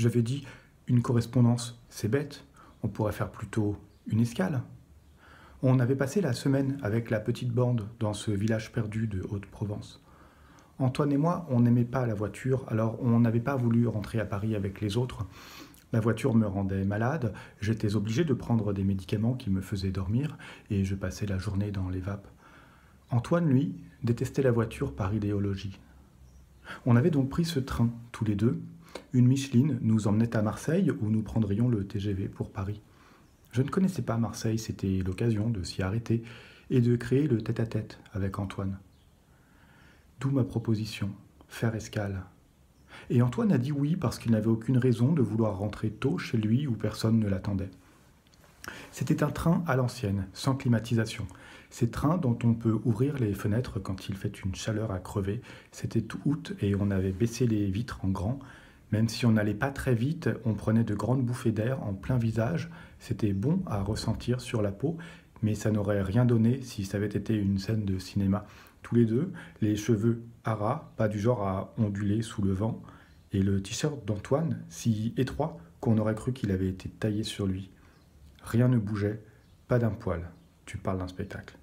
J'avais dit une correspondance, c'est bête, on pourrait faire plutôt une escale. On avait passé la semaine avec la petite bande dans ce village perdu de Haute-Provence. Antoine et moi, on n'aimait pas la voiture, alors on n'avait pas voulu rentrer à Paris avec les autres. La voiture me rendait malade, j'étais obligé de prendre des médicaments qui me faisaient dormir, et je passais la journée dans les vapes. Antoine, lui, détestait la voiture par idéologie. On avait donc pris ce train, tous les deux. Une Micheline nous emmenait à Marseille, où nous prendrions le TGV pour Paris. Je ne connaissais pas Marseille, c'était l'occasion de s'y arrêter et de créer le tête-à-tête avec Antoine. D'où ma proposition, faire escale. Et Antoine a dit oui parce qu'il n'avait aucune raison de vouloir rentrer tôt chez lui où personne ne l'attendait. C'était un train à l'ancienne, sans climatisation. Ces trains dont on peut ouvrir les fenêtres quand il fait une chaleur à crever. C'était tout août et on avait baissé les vitres en grand. Même si on n'allait pas très vite, on prenait de grandes bouffées d'air en plein visage. C'était bon à ressentir sur la peau, mais ça n'aurait rien donné si ça avait été une scène de cinéma. Tous les deux, les cheveux à ras, pas du genre à onduler sous le vent, et le t-shirt d'Antoine, si étroit qu'on aurait cru qu'il avait été taillé sur lui. Rien ne bougeait, pas d'un poil. Tu parles d'un spectacle.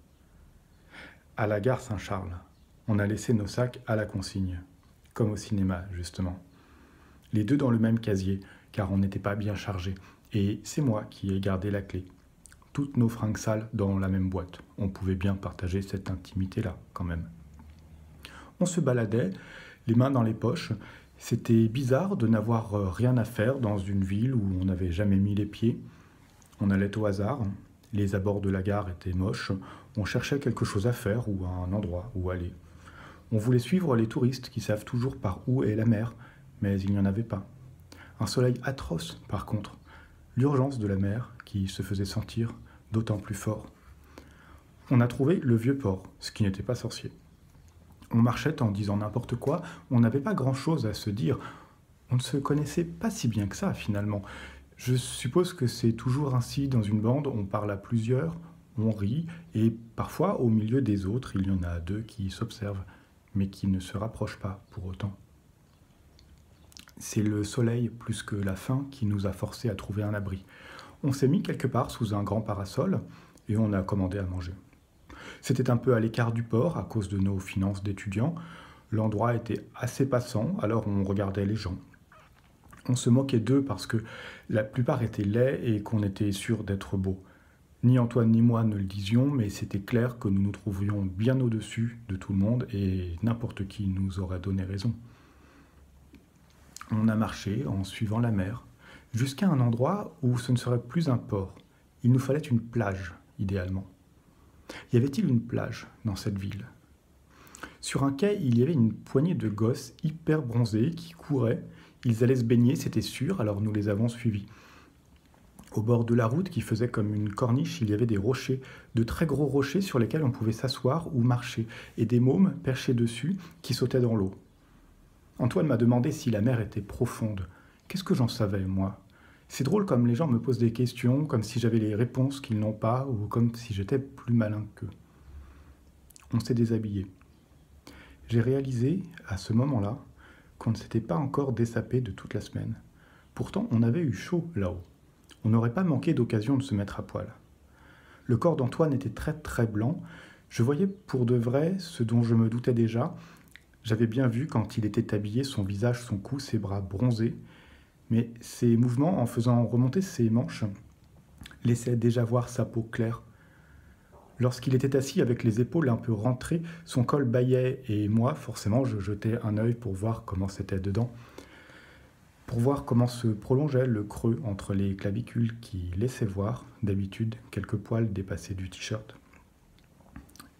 À la gare Saint-Charles, on a laissé nos sacs à la consigne, comme au cinéma, justement. Les deux dans le même casier, car on n'était pas bien chargés, et c'est moi qui ai gardé la clé. Toutes nos fringues sales dans la même boîte. On pouvait bien partager cette intimité-là, quand même. On se baladait, les mains dans les poches. C'était bizarre de n'avoir rien à faire dans une ville où on n'avait jamais mis les pieds. On allait au hasard. Les abords de la gare étaient moches. On cherchait quelque chose à faire ou un endroit où aller. On voulait suivre les touristes qui savent toujours par où est la mer, mais il n'y en avait pas. Un soleil atroce, par contre. L'urgence de la mer qui se faisait sentir d'autant plus fort. On a trouvé le vieux port, ce qui n'était pas sorcier. On marchait en disant n'importe quoi, on n'avait pas grand-chose à se dire. On ne se connaissait pas si bien que ça, finalement. Je suppose que c'est toujours ainsi dans une bande, on parle à plusieurs, on rit, et parfois, au milieu des autres, il y en a deux qui s'observent, mais qui ne se rapprochent pas pour autant. C'est le soleil plus que la faim qui nous a forcés à trouver un abri. On s'est mis quelque part sous un grand parasol et on a commandé à manger. C'était un peu à l'écart du port à cause de nos finances d'étudiants. L'endroit était assez passant, alors on regardait les gens. On se moquait d'eux parce que la plupart étaient laids et qu'on était sûr d'être beaux. Ni Antoine ni moi ne le disions, mais c'était clair que nous nous trouvions bien au-dessus de tout le monde et n'importe qui nous aurait donné raison. On a marché en suivant la mer, jusqu'à un endroit où ce ne serait plus un port. Il nous fallait une plage, idéalement. Y avait-il une plage dans cette ville ? Sur un quai, il y avait une poignée de gosses hyper bronzés qui couraient. Ils allaient se baigner, c'était sûr, alors nous les avons suivis. Au bord de la route, qui faisait comme une corniche, il y avait des rochers, de très gros rochers sur lesquels on pouvait s'asseoir ou marcher, et des mômes perchés dessus qui sautaient dans l'eau. Antoine m'a demandé si la mer était profonde. Qu'est-ce que j'en savais, moi ? C'est drôle comme les gens me posent des questions, comme si j'avais les réponses qu'ils n'ont pas, ou comme si j'étais plus malin qu'eux. On s'est déshabillé. J'ai réalisé, à ce moment-là, qu'on ne s'était pas encore dessapé de toute la semaine. Pourtant, on avait eu chaud là-haut. On n'aurait pas manqué d'occasion de se mettre à poil. Le corps d'Antoine était très très blanc. Je voyais pour de vrai ce dont je me doutais déjà. J'avais bien vu quand il était habillé son visage, son cou, ses bras bronzés. Mais ses mouvements, en faisant remonter ses manches, laissaient déjà voir sa peau claire. Lorsqu'il était assis avec les épaules un peu rentrées, son col bâillait et moi, forcément, je jetais un œil pour voir comment c'était dedans. Pour voir comment se prolongeait le creux entre les clavicules qui laissaient voir, d'habitude, quelques poils dépassés du t-shirt.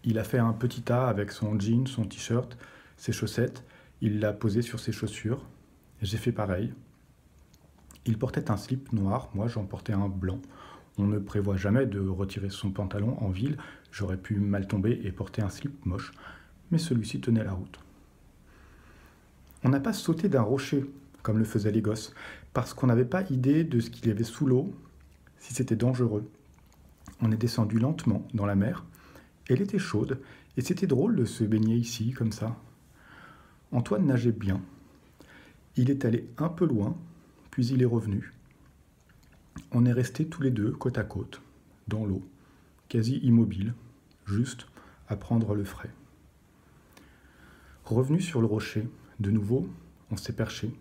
Il a fait un petit tas avec son jean, son t-shirt, ses chaussettes. Il l'a posé sur ses chaussures. J'ai fait pareil. Il portait un slip noir, moi j'en portais un blanc. On ne prévoit jamais de retirer son pantalon en ville. J'aurais pu mal tomber et porter un slip moche, mais celui-ci tenait la route. On n'a pas sauté d'un rocher, comme le faisaient les gosses, parce qu'on n'avait pas idée de ce qu'il y avait sous l'eau, si c'était dangereux. On est descendu lentement dans la mer. Elle était chaude, et c'était drôle de se baigner ici, comme ça. Antoine nageait bien. Il est allé un peu loin, puis il est revenu. On est restés tous les deux côte à côte, dans l'eau, quasi immobiles, juste à prendre le frais. Revenu sur le rocher, de nouveau, on s'est perché.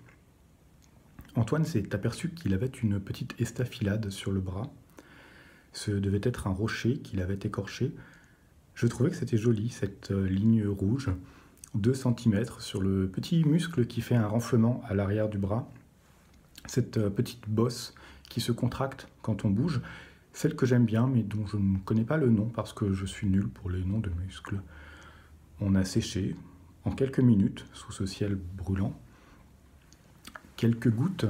Antoine s'est aperçu qu'il avait une petite estafilade sur le bras. Ce devait être un rocher qu'il avait écorché. Je trouvais que c'était joli, cette ligne rouge, 2 cm sur le petit muscle qui fait un renflement à l'arrière du bras. Cette petite bosse qui se contracte quand on bouge, celle que j'aime bien mais dont je ne connais pas le nom parce que je suis nul pour les noms de muscles. On a séché en quelques minutes sous ce ciel brûlant. Quelques gouttes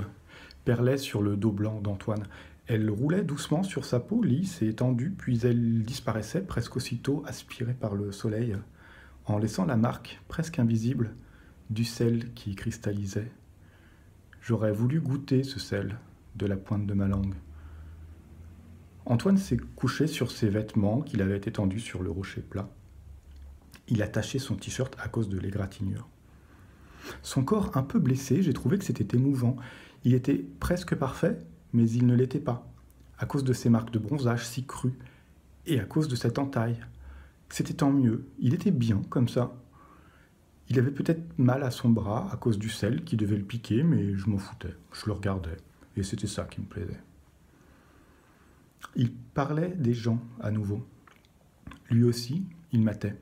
perlaient sur le dos blanc d'Antoine. Elles roulaient doucement sur sa peau lisse et tendue, puis elles disparaissaient presque aussitôt aspirées par le soleil, en laissant la marque presque invisible du sel qui cristallisait. J'aurais voulu goûter ce sel de la pointe de ma langue. Antoine s'est couché sur ses vêtements qu'il avait étendus sur le rocher plat. Il a taché son t-shirt à cause de l'égratignure. Son corps un peu blessé, j'ai trouvé que c'était émouvant. Il était presque parfait, mais il ne l'était pas, à cause de ses marques de bronzage si crues, et à cause de cette entaille. C'était tant mieux, il était bien comme ça. Il avait peut-être mal à son bras à cause du sel qui devait le piquer, mais je m'en foutais, je le regardais, et c'était ça qui me plaisait. Il parlait des gens à nouveau. Lui aussi, il matait.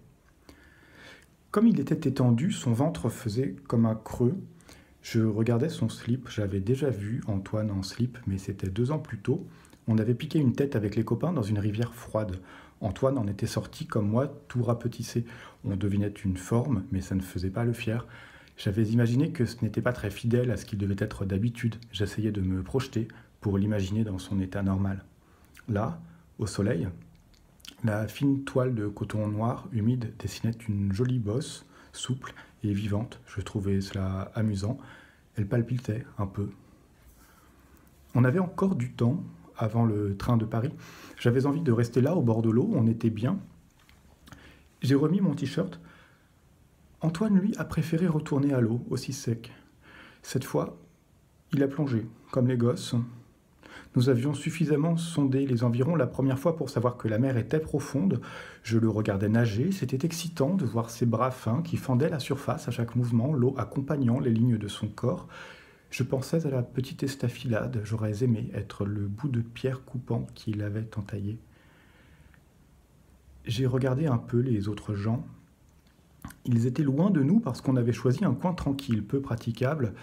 Comme il était étendu, son ventre faisait comme un creux. Je regardais son slip, j'avais déjà vu Antoine en slip, mais c'était 2 ans plus tôt. On avait piqué une tête avec les copains dans une rivière froide. Antoine en était sorti comme moi, tout rapetissé. On devinait une forme, mais ça ne faisait pas le fier. J'avais imaginé que ce n'était pas très fidèle à ce qu'il devait être d'habitude. J'essayais de me projeter pour l'imaginer dans son état normal. Là, au soleil, la fine toile de coton noir humide dessinait une jolie bosse, souple et vivante. Je trouvais cela amusant. Elle palpitait un peu. On avait encore du temps avant le train de Paris. J'avais envie de rester là, au bord de l'eau. On était bien. J'ai remis mon t-shirt. Antoine, lui, a préféré retourner à l'eau, aussi sec. Cette fois, il a plongé, comme les gosses. Nous avions suffisamment sondé les environs la première fois pour savoir que la mer était profonde. Je le regardais nager, c'était excitant de voir ses bras fins qui fendaient la surface à chaque mouvement, l'eau accompagnant les lignes de son corps. Je pensais à la petite estafilade, j'aurais aimé être le bout de pierre coupant qu'il avait entaillé. J'ai regardé un peu les autres gens. Ils étaient loin de nous parce qu'on avait choisi un coin tranquille, peu praticable.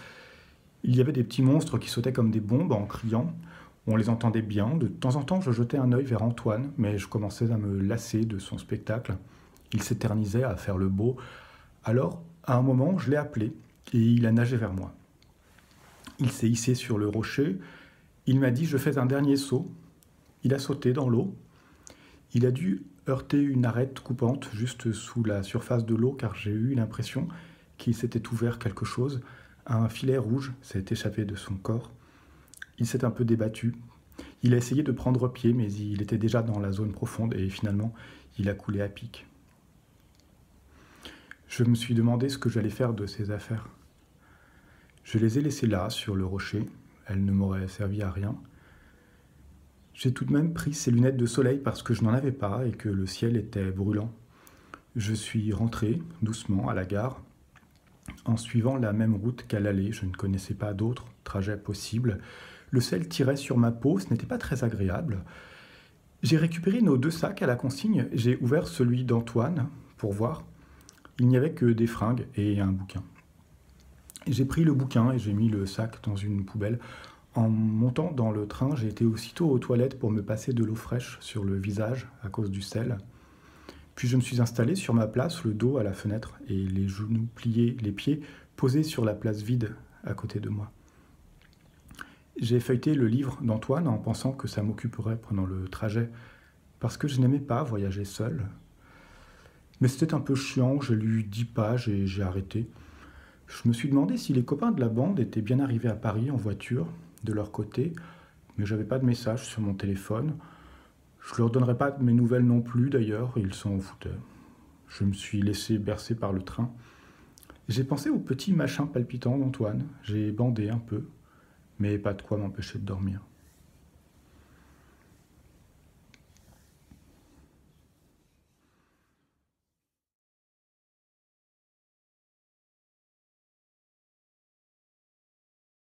Il y avait des petits monstres qui sautaient comme des bombes en criant. On les entendait bien. De temps en temps, je jetais un œil vers Antoine, mais je commençais à me lasser de son spectacle. Il s'éternisait à faire le beau. Alors, à un moment, je l'ai appelé et il a nagé vers moi. Il s'est hissé sur le rocher. Il m'a dit « Je fais un dernier saut ». Il a sauté dans l'eau. Il a dû heurter une arête coupante juste sous la surface de l'eau car j'ai eu l'impression qu'il s'était ouvert quelque chose. Un filet rouge s'est échappé de son corps. Il s'est un peu débattu. Il a essayé de prendre pied, mais il était déjà dans la zone profonde et finalement, il a coulé à pic. Je me suis demandé ce que j'allais faire de ces affaires. Je les ai laissées là, sur le rocher. Elles ne m'auraient servi à rien. J'ai tout de même pris ces lunettes de soleil parce que je n'en avais pas et que le ciel était brûlant. Je suis rentré doucement à la gare en suivant la même route qu'à l'aller. Je ne connaissais pas d'autres trajets possibles. Le sel tirait sur ma peau, ce n'était pas très agréable. J'ai récupéré nos 2 sacs à la consigne. J'ai ouvert celui d'Antoine pour voir. Il n'y avait que des fringues et un bouquin. J'ai pris le bouquin et j'ai mis le sac dans une poubelle. En montant dans le train, j'ai été aussitôt aux toilettes pour me passer de l'eau fraîche sur le visage à cause du sel. Puis je me suis installé sur ma place, le dos à la fenêtre et les genoux pliés, les pieds posés sur la place vide à côté de moi. J'ai feuilleté le livre d'Antoine en pensant que ça m'occuperait pendant le trajet, parce que je n'aimais pas voyager seul. Mais c'était un peu chiant, j'ai lu 10 pages et j'ai arrêté. Je me suis demandé si les copains de la bande étaient bien arrivés à Paris en voiture, de leur côté, mais j'avais pas de message sur mon téléphone. Je leur donnerais pas mes nouvelles non plus d'ailleurs, ils s'en foutaient. Je me suis laissé bercer par le train. J'ai pensé au petit machin palpitant d'Antoine, j'ai bandé un peu. mais pas de quoi m'empêcher de dormir.